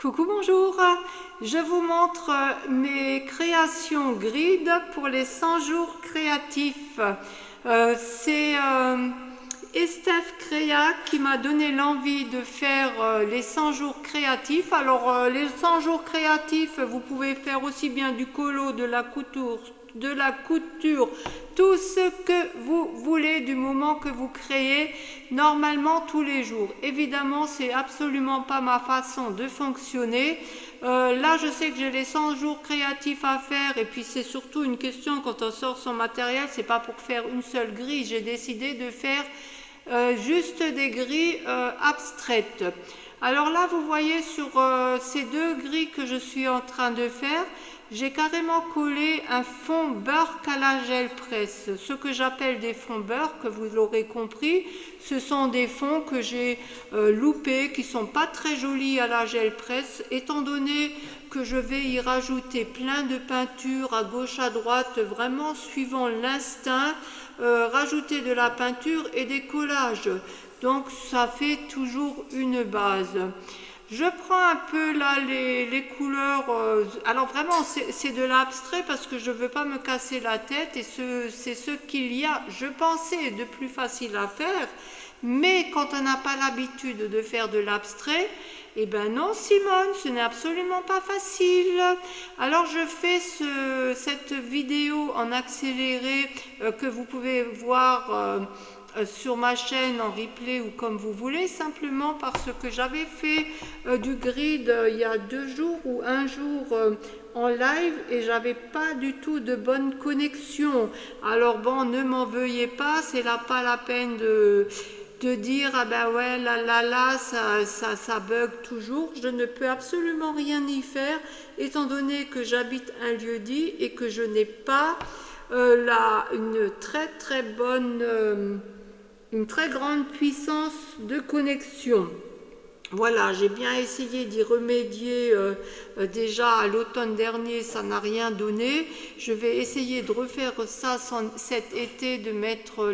Coucou, bonjour. Je vous montre mes créations grid pour les 100 jours créatifs. C'est Estef Créa qui m'a donné l'envie de faire les 100 jours créatifs. Alors les 100 jours créatifs, vous pouvez faire aussi bien du colo, de la couture, tout ce que vous voulez du moment que vous créez normalement tous les jours. Évidemment, c'est absolument pas ma façon de fonctionner. Là, je sais que j'ai les 100 jours créatifs à faire et puis c'est surtout une question quand on sort son matériel, c'est pas pour faire une seule grille. J'ai décidé de faire juste des grilles abstraites. Alors là, vous voyez sur ces deux grilles que je suis en train de faire, j'ai carrément collé un fond beurre à la gel presse. Ce que j'appelle des fonds beurre, que vous l'aurez compris, ce sont des fonds que j'ai loupés, qui sont pas très jolis à la gel presse, étant donné que je vais y rajouter plein de peinture à gauche à droite, vraiment suivant l'instinct, rajouter de la peinture et des collages. Donc ça fait toujours une base. Je prends un peu là les couleurs, alors vraiment c'est de l'abstrait parce que je ne veux pas me casser la tête et c'est ce qu'il y a, je pensais, de plus facile à faire, mais quand on n'a pas l'habitude de faire de l'abstrait, eh ben non Simone, ce n'est absolument pas facile. Alors je fais cette vidéo en accéléré que vous pouvez voir sur ma chaîne en replay ou comme vous voulez, simplement parce que j'avais fait du grid il y a 2 jours ou un jour en live et j'avais pas du tout de bonne connexion. Alors bon, ne m'en veuillez pas, c'est là pas la peine de dire ah ben ouais là ça bug toujours. Je ne peux absolument rien y faire étant donné que j'habite un lieu-dit et que je n'ai pas une très grande puissance de connexion. Voilà, j'ai bien essayé d'y remédier déjà à l'automne dernier, ça n'a rien donné. Je vais essayer de refaire ça cet été, de mettre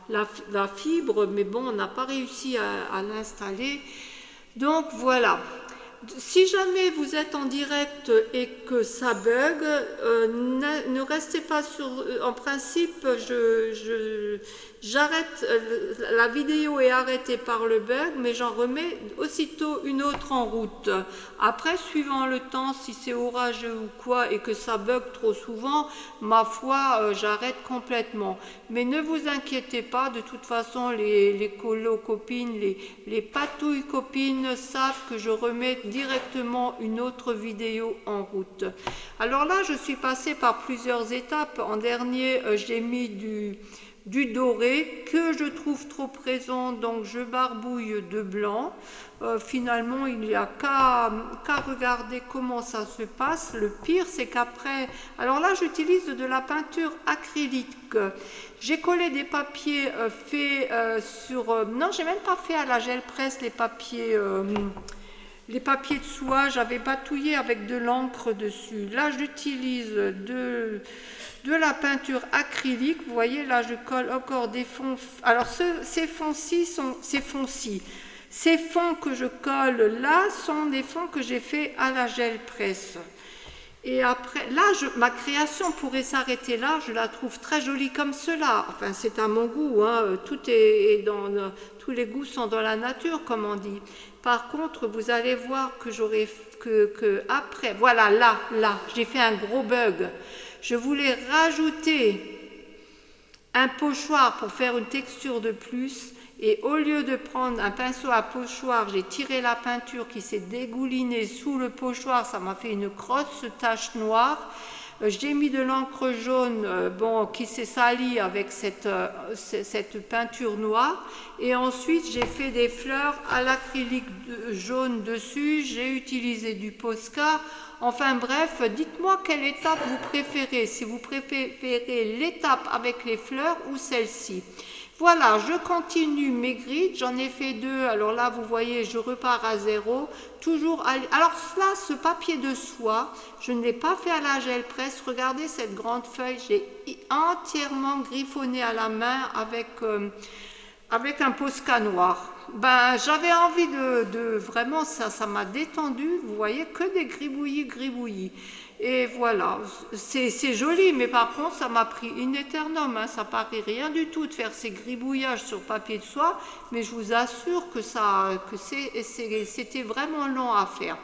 la fibre, mais bon, on n'a pas réussi à l'installer. Donc voilà. Si jamais vous êtes en direct et que ça bug, ne restez pas sur... En principe, j'arrête, la vidéo est arrêtée par le bug, mais j'en remets aussitôt une autre en route. Après, suivant le temps, si c'est orageux ou quoi et que ça bug trop souvent, ma foi, j'arrête complètement. Mais ne vous inquiétez pas, de toute façon, les colo-copines, les patouilles copines savent que je remets directement une autre vidéo en route. Alors là, je suis passée par plusieurs étapes. En dernier, j'ai mis du doré que je trouve trop présent, donc je barbouille de blanc. Finalement, il n'y a qu'à regarder comment ça se passe. Le pire, c'est qu'après... Alors là, j'utilise de la peinture acrylique. J'ai collé des papiers faits sur... non, j'ai même pas fait à la gel presse les papiers de soie. J'avais batouillé avec de l'encre dessus. Là, j'utilise de la peinture acrylique. Vous voyez, là, je colle encore des fonds. Alors, ces fonds que je colle là sont des fonds que j'ai fait à la gel presse. Et après, là, ma création pourrait s'arrêter là. Je la trouve très jolie comme cela. Enfin, c'est à mon goût. Hein. Tous les goûts sont dans la nature, comme on dit. Par contre, vous allez voir que après, voilà, là, j'ai fait un gros bug. Je voulais rajouter un pochoir pour faire une texture de plus. Et au lieu de prendre un pinceau à pochoir, j'ai tiré la peinture qui s'est dégoulinée sous le pochoir. Ça m'a fait une grosse tache noire. J'ai mis de l'encre jaune qui s'est salie avec cette peinture noire. Et ensuite, j'ai fait des fleurs à l'acrylique jaune dessus. J'ai utilisé du Posca. Enfin bref, dites-moi quelle étape vous préférez. Si vous préférez l'étape avec les fleurs ou celle-ci. Voilà, je continue mes grids, j'en ai fait 2, alors là vous voyez je repars à 0, toujours alors là ce papier de soie, je ne l'ai pas fait à la gel presse, regardez cette grande feuille, j'ai entièrement griffonné à la main avec avec un Posca noir. Ben, j'avais envie de vraiment, ça m'a détendu, vous voyez, que des gribouillis. Et voilà, c'est joli, mais par contre, ça m'a pris in aeternum, hein, ça paraît rien du tout de faire ces gribouillages sur papier de soie, mais je vous assure que c'était vraiment long à faire.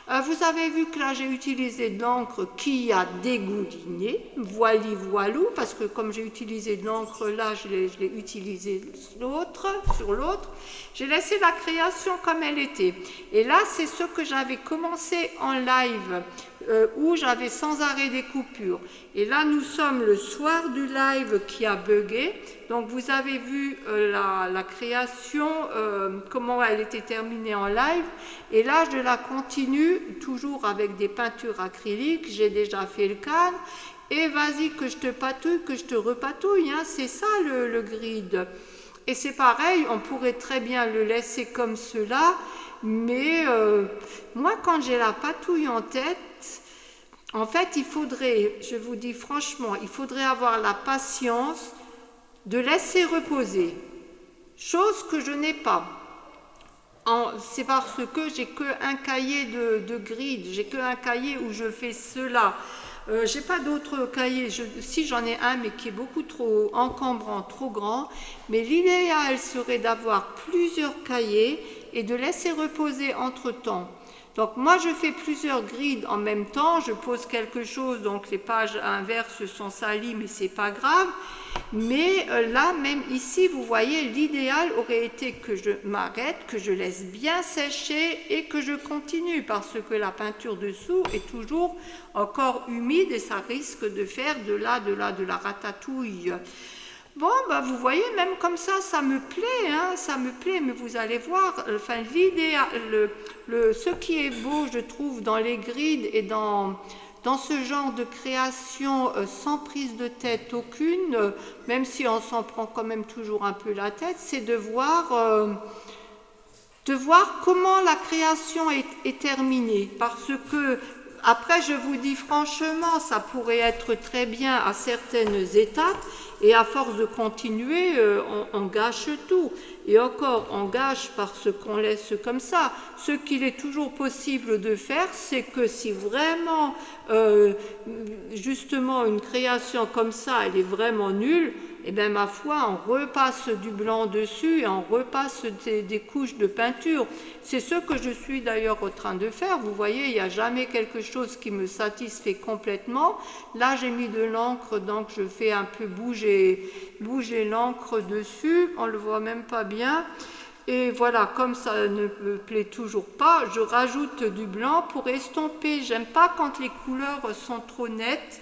Vous avez vu que là j'ai utilisé de l'encre qui a dégouliné, voilou, parce que comme j'ai utilisé de l'encre là, je l'ai utilisé sur l'autre. J'ai laissé la création comme elle était. Et là, c'est ce que j'avais commencé en live, où j'avais sans arrêt des coupures. Et là, nous sommes le soir du live qui a bugué. Donc, vous avez vu la création, comment elle était terminée en live. Et là, je la continue, toujours avec des peintures acryliques. J'ai déjà fait le cadre. Et vas-y, que je te patouille, que je te repatouille. Hein. C'est ça le grid. Et c'est pareil, on pourrait très bien le laisser comme cela, mais moi, quand j'ai la patouille en tête, en fait, il faudrait, je vous dis franchement, il faudrait avoir la patience de laisser reposer, chose que je n'ai pas. C'est parce que j'ai qu'un cahier de grid, j'ai qu'un cahier où je fais cela. J'ai pas d'autres cahiers, si j'en ai un, mais qui est beaucoup trop encombrant, trop grand, mais l'idéal serait d'avoir plusieurs cahiers et de laisser reposer entre temps. Donc moi je fais plusieurs grids en même temps, je pose quelque chose, donc les pages inverses sont salies, mais c'est pas grave. Mais là, même ici, vous voyez, l'idéal aurait été que je m'arrête, que je laisse bien sécher et que je continue, parce que la peinture dessous est toujours encore humide et ça risque de faire de la ratatouille. Bon, bah vous voyez, même comme ça me plaît, hein, ça me plaît, mais vous allez voir, enfin, l'idéal, ce qui est beau, je trouve, dans les grids et dans ce genre de création sans prise de tête aucune, même si on s'en prend quand même toujours un peu la tête, c'est de voir comment la création est terminée. Parce que, après, je vous dis franchement, ça pourrait être très bien à certaines étapes, et à force de continuer, on gâche tout. Et encore, on gâche parce qu'on laisse comme ça. Ce qu'il est toujours possible de faire, c'est que si vraiment, justement, une création comme ça, elle est vraiment nulle, eh bien, ma foi, on repasse du blanc dessus et on repasse des couches de peinture. C'est ce que je suis d'ailleurs en train de faire. Vous voyez, il n'y a jamais quelque chose qui me satisfait complètement. Là, j'ai mis de l'encre, donc je fais un peu bouger l'encre dessus. On ne le voit même pas bien. Et voilà, comme ça ne me plaît toujours pas, je rajoute du blanc pour estomper. J'aime pas quand les couleurs sont trop nettes.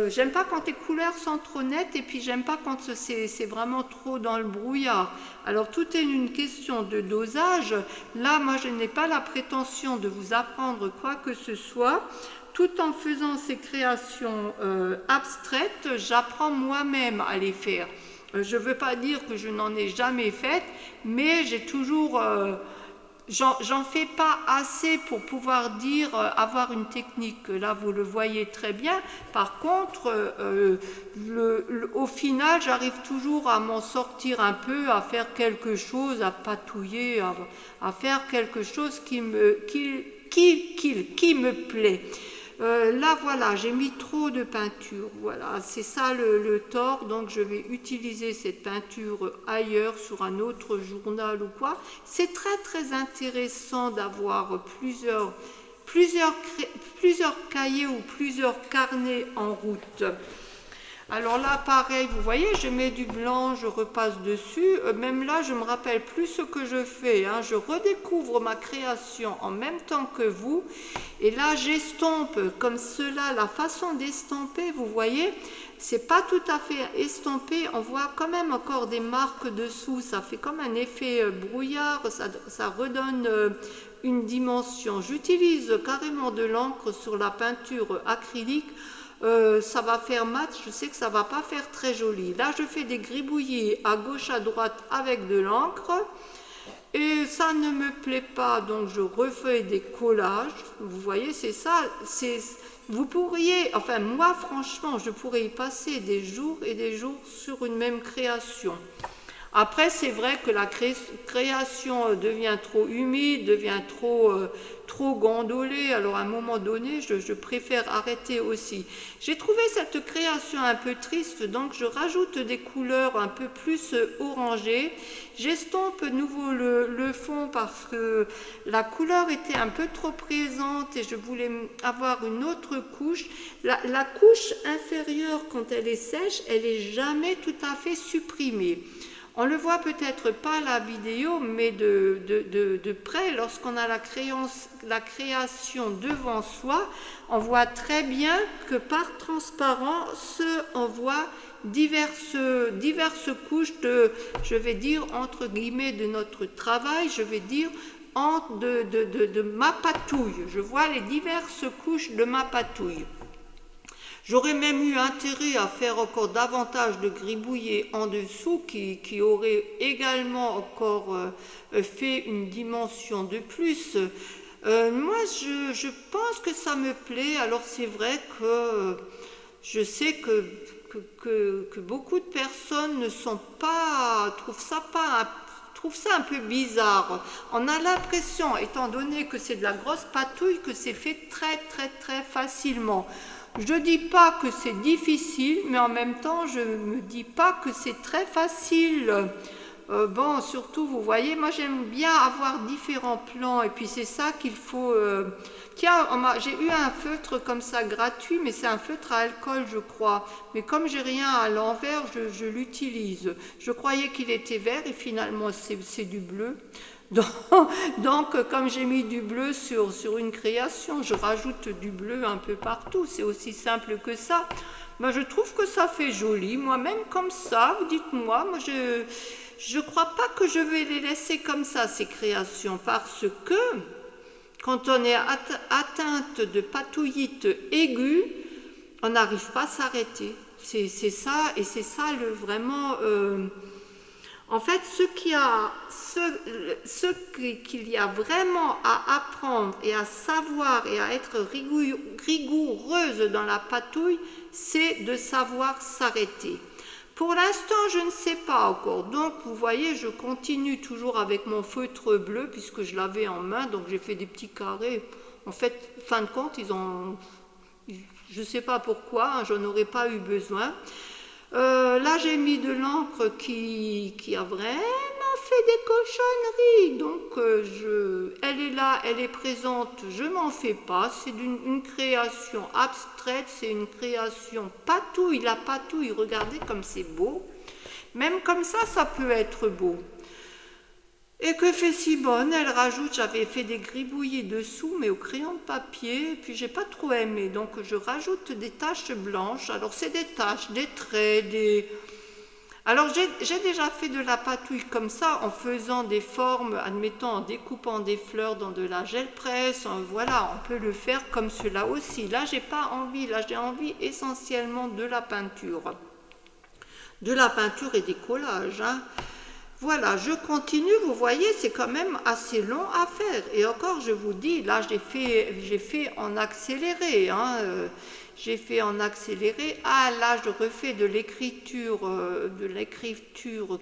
J'aime pas quand les couleurs sont trop nettes et puis j'aime pas quand c'est vraiment trop dans le brouillard. Alors tout est une question de dosage. Là, moi, je n'ai pas la prétention de vous apprendre quoi que ce soit. Tout en faisant ces créations abstraites, j'apprends moi-même à les faire. Je ne veux pas dire que je n'en ai jamais fait, mais j'ai toujours... J'en fais pas assez pour pouvoir dire avoir une technique. Là, vous le voyez très bien. Par contre, au final, j'arrive toujours à m'en sortir un peu, à faire quelque chose, à patouiller, à faire quelque chose qui me plaît. Là, voilà, j'ai mis trop de peinture. Voilà, c'est ça le tort. Donc, je vais utiliser cette peinture ailleurs, sur un autre journal ou quoi. C'est très, très intéressant d'avoir plusieurs cahiers ou plusieurs carnets en route. Alors là, pareil, vous voyez, je mets du blanc, je repasse dessus. Même là, je ne me rappelle plus ce que je fais. Hein. Je redécouvre ma création en même temps que vous. Et là, j'estompe comme cela. La façon d'estomper, vous voyez, c'est pas tout à fait estampé. On voit quand même encore des marques dessous. Ça fait comme un effet brouillard. Ça redonne une dimension. J'utilise carrément de l'encre sur la peinture acrylique. Ça va faire mat, je sais que ça va pas faire très joli. Là, je fais des gribouillis à gauche, à droite avec de l'encre. Et ça ne me plaît pas, donc je refais des collages. Vous voyez, c'est ça. Vous pourriez, enfin moi franchement, je pourrais y passer des jours et des jours sur une même création. Après, c'est vrai que la création devient trop humide, devient trop gondolée. Alors, à un moment donné, je préfère arrêter aussi. J'ai trouvé cette création un peu triste, donc je rajoute des couleurs un peu plus orangées. J'estompe de nouveau le fond parce que la couleur était un peu trop présente et je voulais avoir une autre couche. La couche inférieure, quand elle est sèche, elle n'est jamais tout à fait supprimée. On le voit peut-être pas à la vidéo, mais de près, lorsqu'on a la création devant soi, on voit très bien que par transparence, on voit diverses couches je vais dire, entre guillemets, de notre travail, je vais dire, de ma patouille. Je vois les diverses couches de ma patouille. J'aurais même eu intérêt à faire encore davantage de gribouillés en dessous qui aurait également encore fait une dimension de plus. Moi, je pense que ça me plaît. Alors c'est vrai que je sais que beaucoup de personnes ne sont pas, trouvent ça un peu bizarre. On a l'impression, étant donné que c'est de la grosse patouille, que c'est fait très facilement. Je ne dis pas que c'est difficile, mais en même temps, je ne me dis pas que c'est très facile. Bon, surtout, vous voyez, moi j'aime bien avoir différents plans, et puis c'est ça qu'il faut... Tiens, j'ai eu un feutre comme ça gratuit, mais c'est un feutre à alcool, je crois. Mais comme j'ai rien à l'envers, je l'utilise. Je croyais qu'il était vert, et finalement c'est du bleu. Donc, comme j'ai mis du bleu sur une création, je rajoute du bleu un peu partout. C'est aussi simple que ça. Ben, je trouve que ça fait joli. Moi-même, comme ça, vous dites-moi, moi, je ne crois pas que je vais les laisser comme ça, ces créations, parce que quand on est atteinte de patouillite aiguë, on n'arrive pas à s'arrêter. C'est ça, et c'est ça vraiment... En fait, ce qu'il y a vraiment à apprendre et à savoir et à être rigoureuse dans la patouille, c'est de savoir s'arrêter. Pour l'instant, je ne sais pas encore. Donc, vous voyez, je continue toujours avec mon feutre bleu puisque je l'avais en main. Donc, j'ai fait des petits carrés. En fait, fin de compte, je ne sais pas pourquoi, hein, j'en aurais pas eu besoin. Là, j'ai mis de l'encre qui a vraiment fait des cochonneries. Donc, elle est là, elle est présente, je m'en fais pas. C'est une création abstraite, c'est une création patouille. La patouille, regardez comme c'est beau. Même comme ça peut être beau. Et que fait Simone, elle rajoute, j'avais fait des gribouillis dessous, mais au crayon de papier, et puis j'ai pas trop aimé, donc je rajoute des taches blanches. Alors c'est des taches, des traits, Alors j'ai déjà fait de la patouille comme ça, en faisant des formes, admettons, en découpant des fleurs dans de la gel presse, voilà, on peut le faire comme cela aussi. Là, j'ai pas envie, là j'ai envie essentiellement de la peinture. De la peinture et des collages, hein. Voilà, je continue, vous voyez, c'est quand même assez long à faire. Et encore, je vous dis, là, j'ai fait en accéléré. Hein, j'ai fait en accéléré. Ah, là, je refais de l'écriture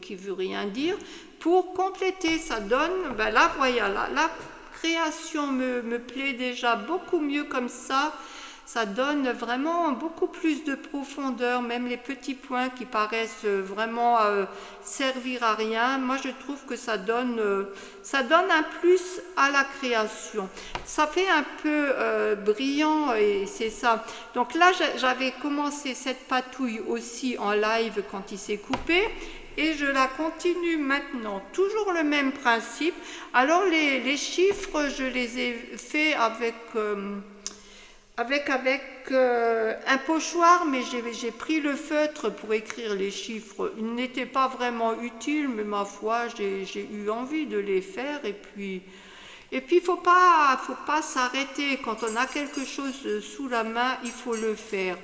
qui veut rien dire. Pour compléter, ça donne, ben là, voilà, la création me plaît déjà beaucoup mieux comme ça. Ça donne vraiment beaucoup plus de profondeur, même les petits points qui paraissent vraiment servir à rien. Moi, je trouve que ça donne un plus à la création. Ça fait un peu brillant et c'est ça. Donc là, j'avais commencé cette patouille aussi en live quand il s'est coupé. Et je la continue maintenant, toujours le même principe. Alors les chiffres, je les ai faits avec un pochoir, mais j'ai pris le feutre pour écrire les chiffres. Ils n'étaient pas vraiment utiles, mais ma foi, j'ai eu envie de les faire. Et puis faut pas s'arrêter. Quand on a quelque chose sous la main, il faut le faire.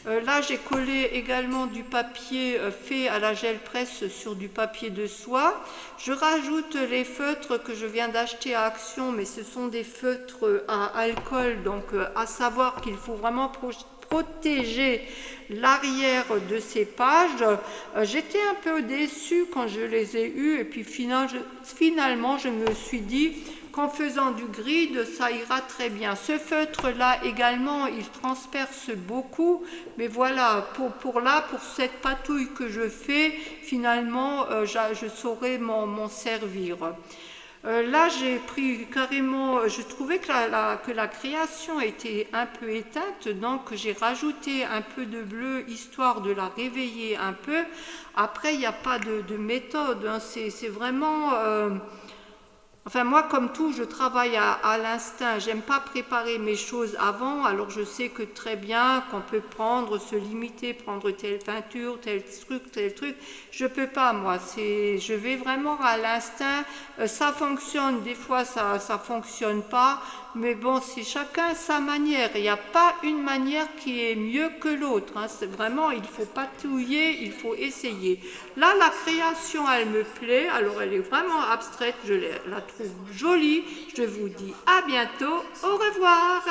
Là, j'ai collé également du papier fait à la gel presse sur du papier de soie. Je rajoute les feutres que je viens d'acheter à Action, mais ce sont des feutres à alcool, donc à savoir qu'il faut vraiment protéger l'arrière de ces pages. J'étais un peu déçue quand je les ai eues et puis finalement je me suis dit qu'en faisant du grid ça ira très bien. Ce feutre là également il transperce beaucoup, mais voilà, pour cette patouille que je fais, finalement je saurais m'en servir. Là, j'ai pris carrément, je trouvais que la création était un peu éteinte, donc j'ai rajouté un peu de bleu histoire de la réveiller un peu. Après, il n'y a pas de méthode, hein, c'est vraiment... Enfin, moi, comme tout, je travaille à l'instinct. J'aime pas préparer mes choses avant. Alors, je sais que très bien qu'on peut se limiter, prendre telle peinture, tel truc. Je peux pas, moi. Je vais vraiment à l'instinct. Ça fonctionne. Des fois, ça fonctionne pas. Mais bon, c'est chacun sa manière. Il n'y a pas une manière qui est mieux que l'autre, hein. C'est vraiment, il faut patouiller, il faut essayer. Là, la création, elle me plaît. Alors, elle est vraiment abstraite. Je la trouve jolie. Je vous dis à bientôt. Au revoir.